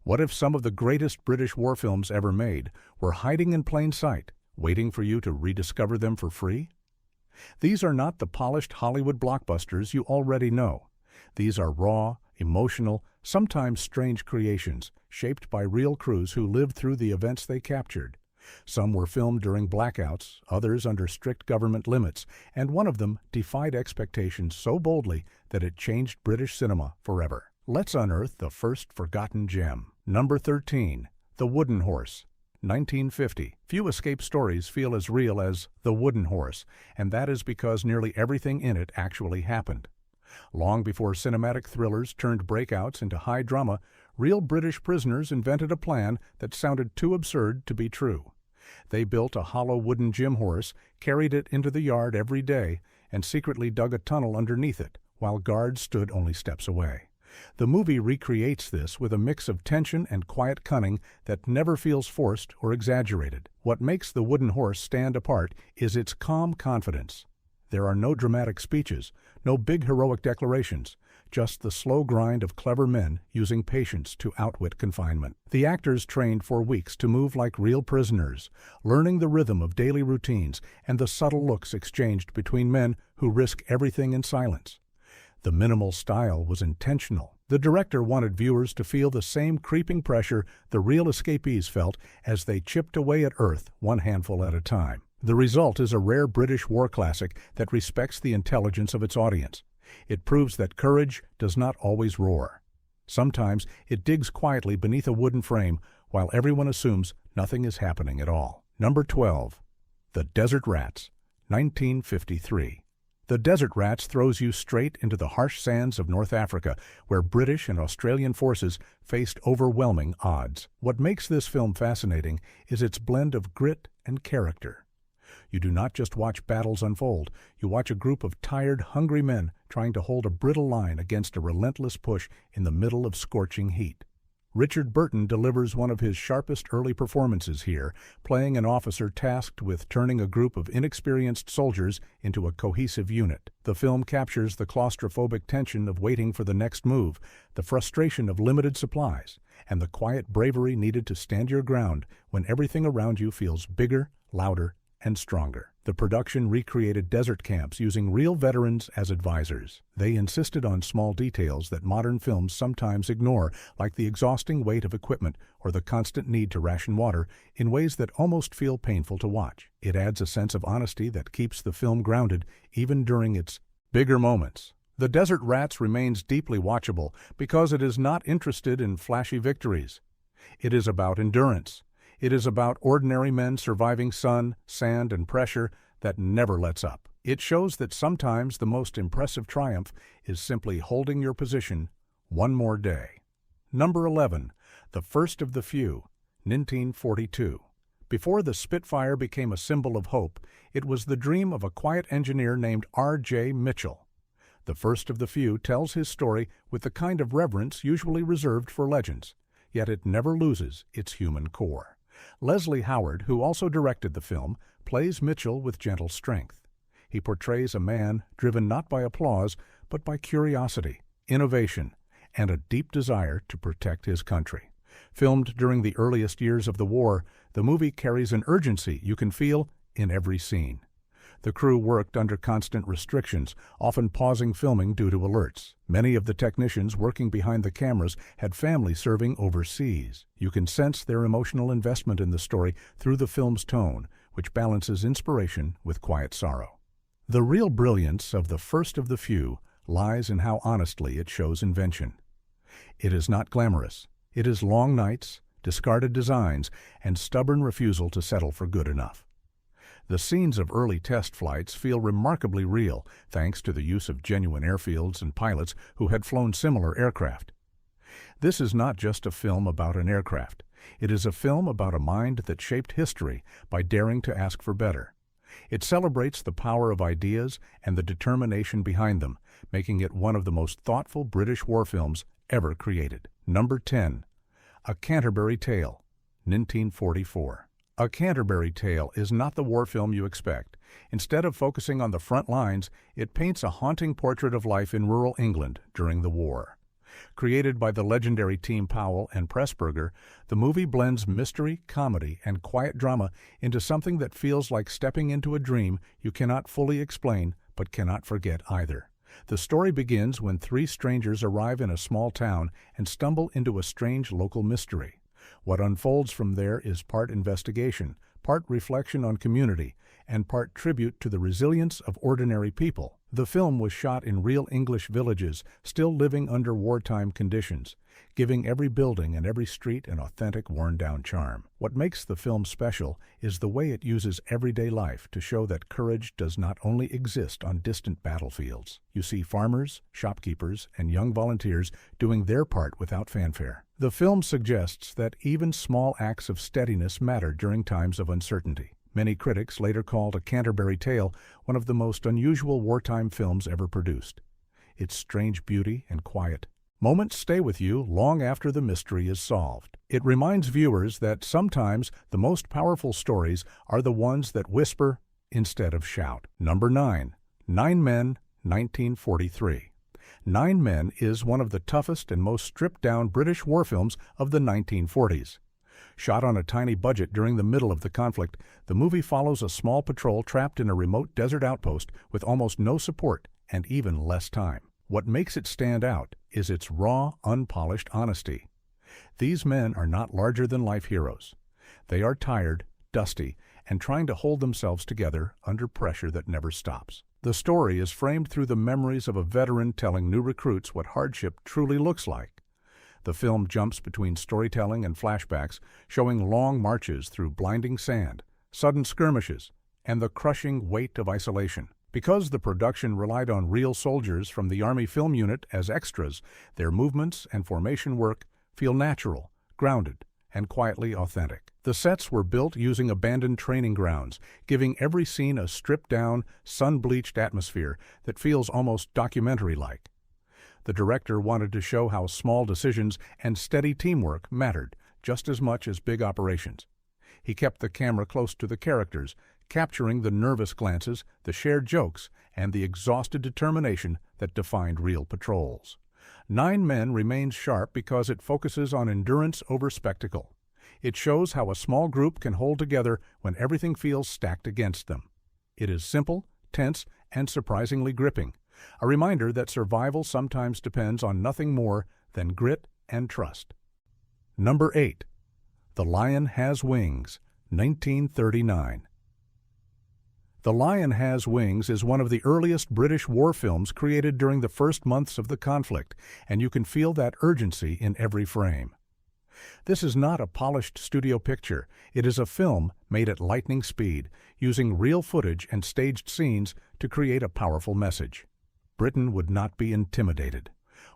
What if some of the greatest British war films ever made were hiding in plain sight, waiting for you to rediscover them for free? These are not the polished Hollywood blockbusters you already know. These are raw, emotional, sometimes strange creations, shaped by real crews who lived through the events they captured. Some were filmed during blackouts, others under strict government limits, and one of them defied expectations so boldly that it changed British cinema forever. Let's unearth the first forgotten gem. Number 13. The Wooden Horse, 1950. Few escape stories feel as real as The Wooden Horse, and that is because nearly everything in it actually happened. Long before cinematic thrillers turned breakouts into high drama, real British prisoners invented a plan that sounded too absurd to be true. They built a hollow wooden gym horse, carried it into the yard every day, and secretly dug a tunnel underneath it, while guards stood only steps away. The movie recreates this with a mix of tension and quiet cunning that never feels forced or exaggerated. What makes The Wooden Horse stand apart is its calm confidence. There are no dramatic speeches, no big heroic declarations, just the slow grind of clever men using patience to outwit confinement. The actors trained for weeks to move like real prisoners, learning the rhythm of daily routines and the subtle looks exchanged between men who risk everything in silence. The minimal style was intentional. The director wanted viewers to feel the same creeping pressure the real escapees felt as they chipped away at Earth one handful at a time. The result is a rare British war classic that respects the intelligence of its audience. It proves that courage does not always roar. Sometimes it digs quietly beneath a wooden frame while everyone assumes nothing is happening at all. Number 12. The Desert Rats, 1953. The Desert Rats throws you straight into the harsh sands of North Africa, where British and Australian forces faced overwhelming odds. What makes this film fascinating is its blend of grit and character. You do not just watch battles unfold, you watch a group of tired, hungry men trying to hold a brittle line against a relentless push in the middle of scorching heat. Richard Burton delivers one of his sharpest early performances here, playing an officer tasked with turning a group of inexperienced soldiers into a cohesive unit. The film captures the claustrophobic tension of waiting for the next move, the frustration of limited supplies, and the quiet bravery needed to stand your ground when everything around you feels bigger, louder, and stronger. The production recreated desert camps using real veterans as advisors. They insisted on small details that modern films sometimes ignore, like the exhausting weight of equipment or the constant need to ration water, in ways that almost feel painful to watch. It adds a sense of honesty that keeps the film grounded even during its bigger moments. The Desert Rats remains deeply watchable because it is not interested in flashy victories. It is about endurance. It is about ordinary men surviving sun, sand, and pressure that never lets up. It shows that sometimes the most impressive triumph is simply holding your position one more day. Number 11. The First of the Few, 1942. Before the Spitfire became a symbol of hope, it was the dream of a quiet engineer named R.J. Mitchell. The First of the Few tells his story with the kind of reverence usually reserved for legends, yet it never loses its human core. Leslie Howard, who also directed the film, plays Mitchell with gentle strength. He portrays a man driven not by applause, but by curiosity, innovation, and a deep desire to protect his country. Filmed during the earliest years of the war, the movie carries an urgency you can feel in every scene. The crew worked under constant restrictions, often pausing filming due to alerts. Many of the technicians working behind the cameras had family serving overseas. You can sense their emotional investment in the story through the film's tone, which balances inspiration with quiet sorrow. The real brilliance of The First of the Few lies in how honestly it shows invention. It is not glamorous. It is long nights, discarded designs, and stubborn refusal to settle for good enough. The scenes of early test flights feel remarkably real, thanks to the use of genuine airfields and pilots who had flown similar aircraft. This is not just a film about an aircraft. It is a film about a mind that shaped history by daring to ask for better. It celebrates the power of ideas and the determination behind them, making it one of the most thoughtful British war films ever created. Number 10. A Canterbury Tale, 1944. A Canterbury Tale is not the war film you expect. Instead of focusing on the front lines, it paints a haunting portrait of life in rural England during the war. Created by the legendary Team Powell and Pressburger, the movie blends mystery, comedy, and quiet drama into something that feels like stepping into a dream you cannot fully explain but cannot forget either. The story begins when three strangers arrive in a small town and stumble into a strange local mystery. What unfolds from there is part investigation, part reflection on community, and part tribute to the resilience of ordinary people. The film was shot in real English villages, still living under wartime conditions, giving every building and every street an authentic, worn-down charm. What makes the film special is the way it uses everyday life to show that courage does not only exist on distant battlefields. You see farmers, shopkeepers, and young volunteers doing their part without fanfare. The film suggests that even small acts of steadiness matter during times of uncertainty. Many critics later called A Canterbury Tale one of the most unusual wartime films ever produced. Its strange beauty and quiet moments stay with you long after the mystery is solved. It reminds viewers that sometimes the most powerful stories are the ones that whisper instead of shout. Number 9. 9 Men, 1943. 9 Men is one of the toughest and most stripped-down British war films of the 1940s. Shot on a tiny budget during the middle of the conflict, the movie follows a small patrol trapped in a remote desert outpost with almost no support and even less time. What makes it stand out is its raw, unpolished honesty. These men are not larger-than-life heroes. They are tired, dusty, and trying to hold themselves together under pressure that never stops. The story is framed through the memories of a veteran telling new recruits what hardship truly looks like. The film jumps between storytelling and flashbacks, showing long marches through blinding sand, sudden skirmishes, and the crushing weight of isolation. Because the production relied on real soldiers from the Army Film Unit as extras, their movements and formation work feel natural, grounded, and quietly authentic. The sets were built using abandoned training grounds, giving every scene a stripped-down, sun-bleached atmosphere that feels almost documentary-like. The director wanted to show how small decisions and steady teamwork mattered just as much as big operations. He kept the camera close to the characters, capturing the nervous glances, the shared jokes, and the exhausted determination that defined real patrols. 9 Men remains sharp because it focuses on endurance over spectacle. It shows how a small group can hold together when everything feels stacked against them. It is simple, tense, and surprisingly gripping. A reminder that survival sometimes depends on nothing more than grit and trust. Number 8. The Lion Has Wings, 1939. The Lion Has Wings is one of the earliest British war films created during the first months of the conflict, and you can feel that urgency in every frame. This is not a polished studio picture. It is a film made at lightning speed, using real footage and staged scenes to create a powerful message. Britain would not be intimidated.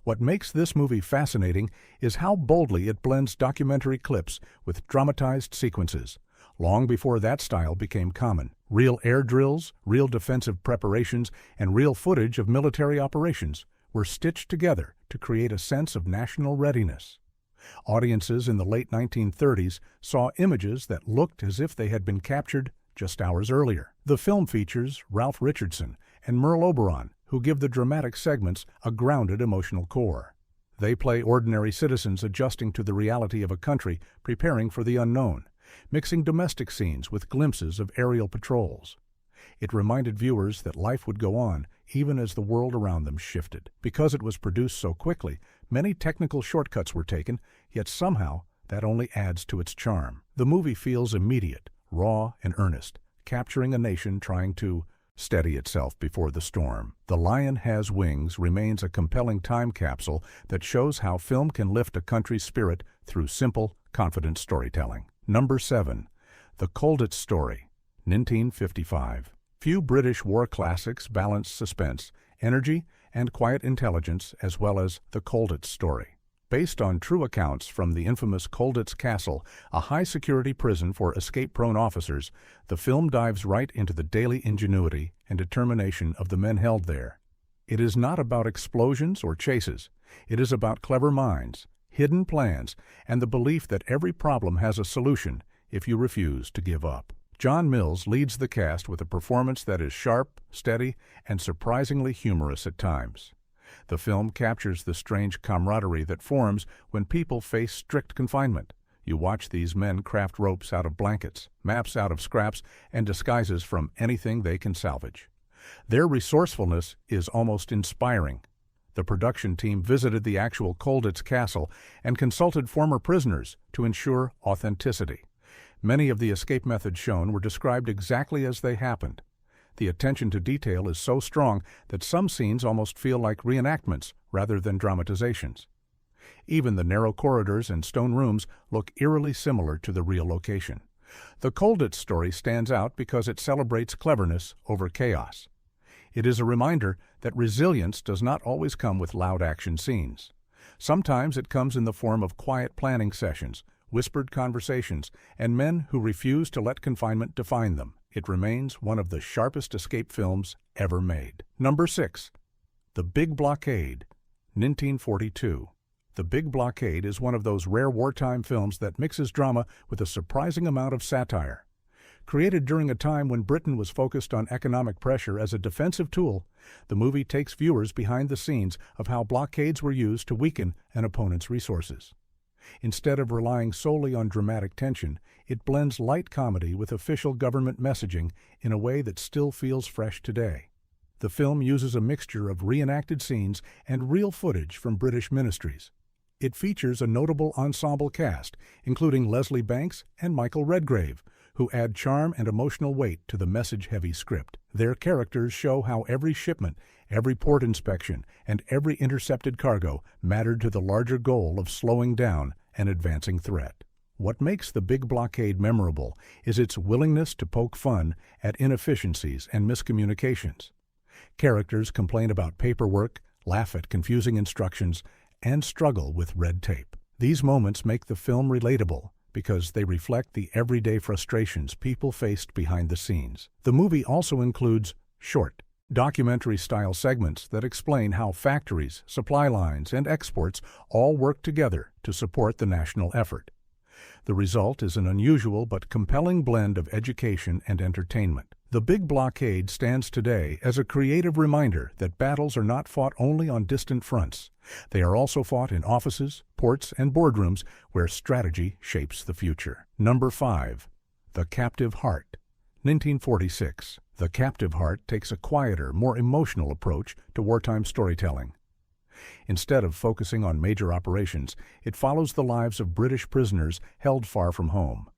What makes this movie fascinating is how boldly it blends documentary clips with dramatized sequences. Long before that style became common, real air drills, real defensive preparations, and real footage of military operations were stitched together to create a sense of national readiness. Audiences in the late 1930s saw images that looked as if they had been captured just hours earlier. The film features Ralph Richardson and Merle Oberon, who give the dramatic segments a grounded emotional core. They play ordinary citizens adjusting to the reality of a country preparing for the unknown, mixing domestic scenes with glimpses of aerial patrols. It reminded viewers that life would go on even as the world around them shifted. Because it was produced so quickly, many technical shortcuts were taken, yet somehow that only adds to its charm. The movie feels immediate, raw, and earnest, capturing a nation trying to steady itself before the storm. The Lion Has Wings remains a compelling time capsule that shows how film can lift a country's spirit through simple, confident storytelling. Number 7. The Colditz Story, 1955. Few British war classics balance suspense, energy, and quiet intelligence as well as The Colditz Story. Based on true accounts from the infamous Colditz Castle, a high-security prison for escape-prone officers, the film dives right into the daily ingenuity and determination of the men held there. It is not about explosions or chases. It is about clever minds, hidden plans, and the belief that every problem has a solution if you refuse to give up. John Mills leads the cast with a performance that is sharp, steady, and surprisingly humorous at times. The film captures the strange camaraderie that forms when people face strict confinement. You watch these men craft ropes out of blankets, maps out of scraps, and disguises from anything they can salvage. Their resourcefulness is almost inspiring. The production team visited the actual Colditz Castle and consulted former prisoners to ensure authenticity. Many of the escape methods shown were described exactly as they happened. The attention to detail is so strong that some scenes almost feel like reenactments rather than dramatizations. Even the narrow corridors and stone rooms look eerily similar to the real location. The Colditz Story stands out because it celebrates cleverness over chaos. It is a reminder that resilience does not always come with loud action scenes. Sometimes it comes in the form of quiet planning sessions, whispered conversations, and men who refuse to let confinement define them. It remains one of the sharpest escape films ever made. Number 6. The Big Blockade, 1942. The Big Blockade is one of those rare wartime films that mixes drama with a surprising amount of satire. Created during a time when Britain was focused on economic pressure as a defensive tool, the movie takes viewers behind the scenes of how blockades were used to weaken an opponent's resources. Instead of relying solely on dramatic tension, it blends light comedy with official government messaging in a way that still feels fresh today. The film uses a mixture of reenacted scenes and real footage from British ministries. It features a notable ensemble cast, including Leslie Banks and Michael Redgrave, who add charm and emotional weight to the message-heavy script. Their characters show how every shipment, every port inspection, and every intercepted cargo mattered to the larger goal of slowing down an advancing threat. What makes The Big Blockade memorable is its willingness to poke fun at inefficiencies and miscommunications. Characters complain about paperwork, laugh at confusing instructions, and struggle with red tape. These moments make the film relatable because they reflect the everyday frustrations people faced behind the scenes. The movie also includes short, documentary-style segments that explain how factories, supply lines, and exports all work together to support the national effort. The result is an unusual but compelling blend of education and entertainment. The Big Blockade stands today as a creative reminder that battles are not fought only on distant fronts. They are also fought in offices, ports, and boardrooms where strategy shapes the future. Number 5. The Captive Heart, 1946. The Captive Heart takes a quieter, more emotional approach to wartime storytelling. Instead of focusing on major operations, it follows the lives of British prisoners held far from home.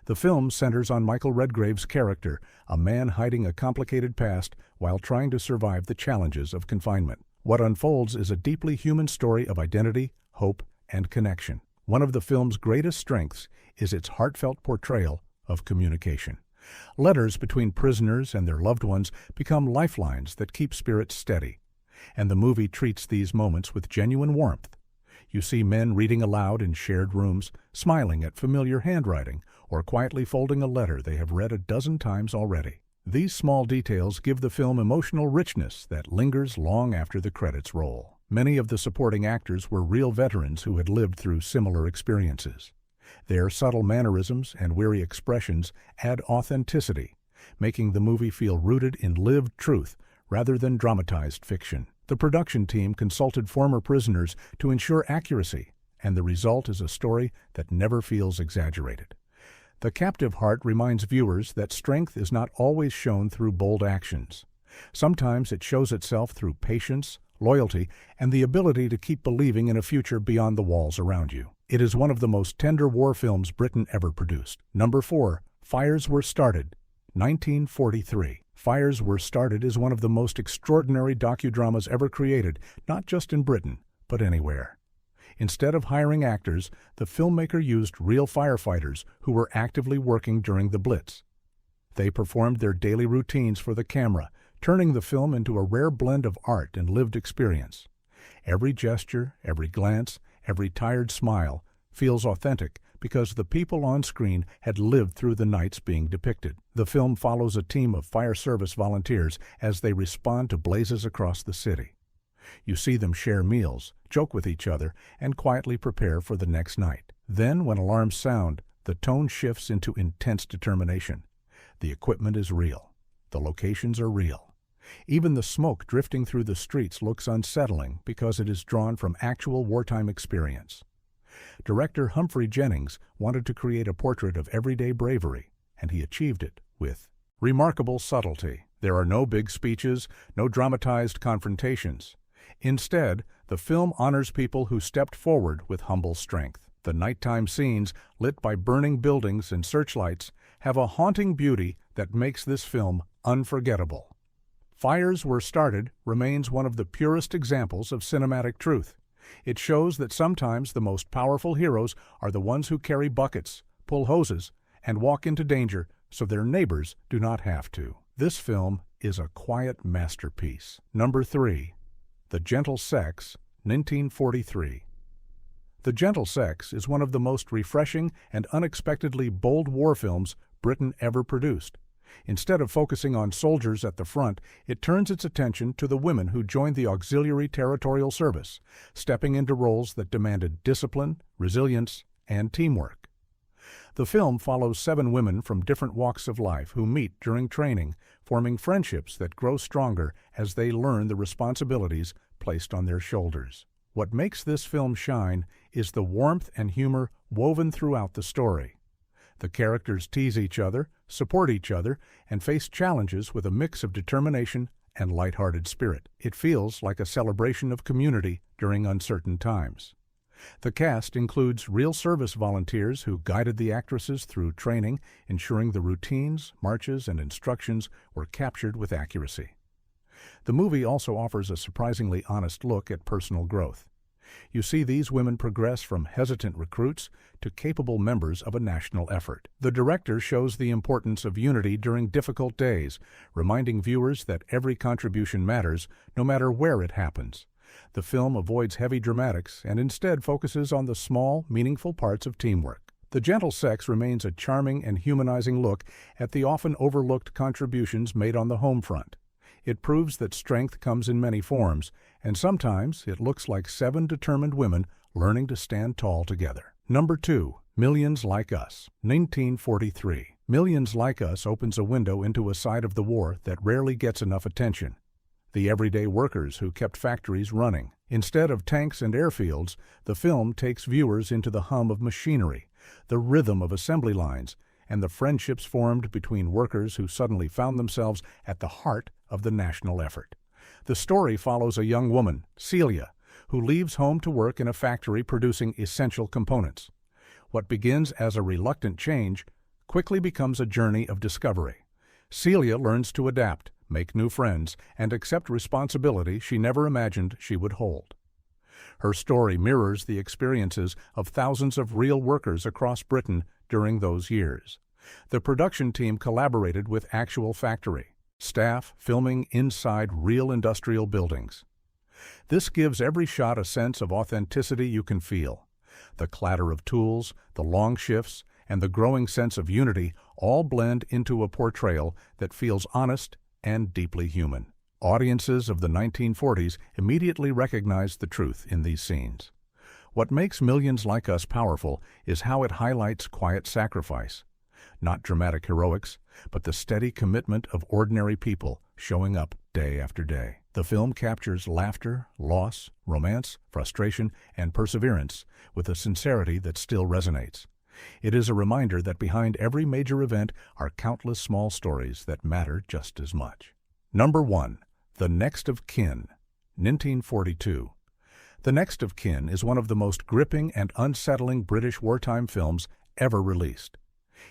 The film centers on Michael Redgrave's character, a man hiding a complicated past while trying to survive the challenges of confinement. What unfolds is a deeply human story of identity, hope, and connection. One of the film's greatest strengths is its heartfelt portrayal of communication. Letters between prisoners and their loved ones become lifelines that keep spirits steady, and the movie treats these moments with genuine warmth. You see men reading aloud in shared rooms, smiling at familiar handwriting, or quietly folding a letter they have read a dozen times already. These small details give the film emotional richness that lingers long after the credits roll. Many of the supporting actors were real veterans who had lived through similar experiences. Their subtle mannerisms and weary expressions add authenticity, making the movie feel rooted in lived truth rather than dramatized fiction. The production team consulted former prisoners to ensure accuracy, and the result is a story that never feels exaggerated. The Captive Heart reminds viewers that strength is not always shown through bold actions. Sometimes it shows itself through patience, loyalty, and the ability to keep believing in a future beyond the walls around you. It is one of the most tender war films Britain ever produced. Number 4. Fires Were Started, 1943. Fires Were Started is one of the most extraordinary docudramas ever created, not just in Britain, but anywhere. Instead of hiring actors, the filmmaker used real firefighters who were actively working during the Blitz. They performed their daily routines for the camera, turning the film into a rare blend of art and lived experience. Every gesture, every glance, every tired smile feels authentic because the people on screen had lived through the nights being depicted. The film follows a team of fire service volunteers as they respond to blazes across the city. You see them share meals, joke with each other, and quietly prepare for the next night. Then, when alarms sound, the tone shifts into intense determination. The equipment is real. The locations are real. Even the smoke drifting through the streets looks unsettling because it is drawn from actual wartime experience. Director Humphrey Jennings wanted to create a portrait of everyday bravery, and he achieved it with remarkable subtlety. There are no big speeches, no dramatized confrontations. Instead, the film honors people who stepped forward with humble strength. The nighttime scenes, lit by burning buildings and searchlights, have a haunting beauty that makes this film unforgettable. Fires Were Started remains one of the purest examples of cinematic truth. It shows that sometimes the most powerful heroes are the ones who carry buckets, pull hoses, and walk into danger so their neighbors do not have to. This film is a quiet masterpiece. Number 3. The Gentle Sex, 1943. The Gentle Sex is one of the most refreshing and unexpectedly bold war films Britain ever produced. Instead of focusing on soldiers at the front, it turns its attention to the women who joined the Auxiliary Territorial Service, stepping into roles that demanded discipline, resilience, and teamwork. The film follows 7 women from different walks of life who meet during training, forming friendships that grow stronger as they learn the responsibilities placed on their shoulders. What makes this film shine is the warmth and humor woven throughout the story. The characters tease each other, support each other, and face challenges with a mix of determination and lighthearted spirit. It feels like a celebration of community during uncertain times. The cast includes real service volunteers who guided the actresses through training, ensuring the routines, marches, and instructions were captured with accuracy. The movie also offers a surprisingly honest look at personal growth. You see these women progress from hesitant recruits to capable members of a national effort. The director shows the importance of unity during difficult days, reminding viewers that every contribution matters, no matter where it happens. The film avoids heavy dramatics and instead focuses on the small, meaningful parts of teamwork. The Gentle Sex remains a charming and humanizing look at the often overlooked contributions made on the home front. It proves that strength comes in many forms, and sometimes it looks like 7 determined women learning to stand tall together. Number 2. Millions Like Us, 1943. Millions Like Us opens a window into a side of the war that rarely gets enough attention. The everyday workers who kept factories running. Instead of tanks and airfields, the film takes viewers into the hum of machinery, the rhythm of assembly lines, and the friendships formed between workers who suddenly found themselves at the heart of the national effort. The story follows a young woman, Celia, who leaves home to work in a factory producing essential components. What begins as a reluctant change quickly becomes a journey of discovery. Celia learns to adapt, make new friends, and accept responsibility she never imagined she would hold. Her story mirrors the experiences of thousands of real workers across Britain during those years. The production team collaborated with actual factory staff, filming inside real industrial buildings. This gives every shot a sense of authenticity you can feel. The clatter of tools, the long shifts, and the growing sense of unity all blend into a portrayal that feels honest and deeply human. Audiences of the 1940s immediately recognized the truth in these scenes. What makes Millions Like Us powerful is how it highlights quiet sacrifice. Not dramatic heroics, but the steady commitment of ordinary people showing up day after day. The film captures laughter, loss, romance, frustration, and perseverance with a sincerity that still resonates. It is a reminder that behind every major event are countless small stories that matter just as much. Number 1. The Next of Kin, 1942. The Next of Kin is one of the most gripping and unsettling British wartime films ever released.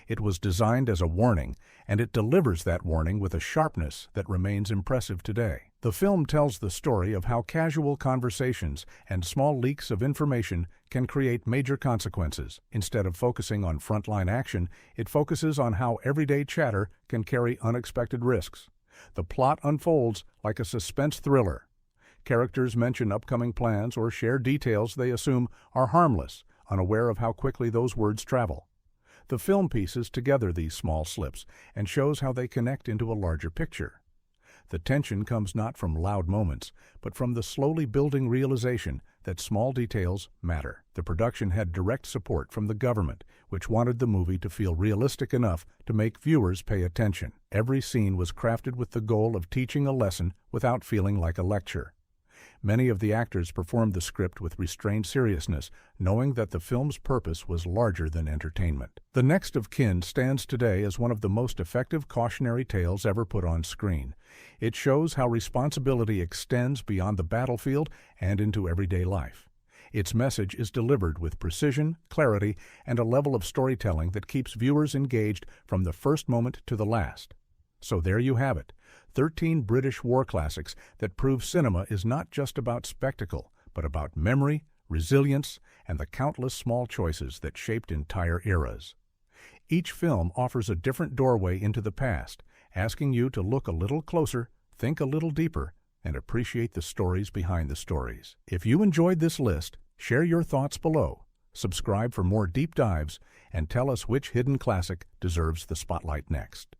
It was designed as a warning, and it delivers that warning with a sharpness that remains impressive today. The film tells the story of how casual conversations and small leaks of information can create major consequences. Instead of focusing on frontline action, it focuses on how everyday chatter can carry unexpected risks. The plot unfolds like a suspense thriller. Characters mention upcoming plans or share details they assume are harmless, unaware of how quickly those words travel. The film pieces together these small slips and shows how they connect into a larger picture. The tension comes not from loud moments, but from the slowly building realization that small details matter. The production had direct support from the government, which wanted the movie to feel realistic enough to make viewers pay attention. Every scene was crafted with the goal of teaching a lesson without feeling like a lecture. Many of the actors performed the script with restrained seriousness, knowing that the film's purpose was larger than entertainment. The Next of Kin stands today as one of the most effective cautionary tales ever put on screen. It shows how responsibility extends beyond the battlefield and into everyday life. Its message is delivered with precision, clarity, and a level of storytelling that keeps viewers engaged from the first moment to the last. So there you have it, 13 British war classics that prove cinema is not just about spectacle, but about memory, resilience, and the countless small choices that shaped entire eras. Each film offers a different doorway into the past, asking you to look a little closer, think a little deeper, and appreciate the stories behind the stories. If you enjoyed this list, share your thoughts below, subscribe for more deep dives, and tell us which hidden classic deserves the spotlight next.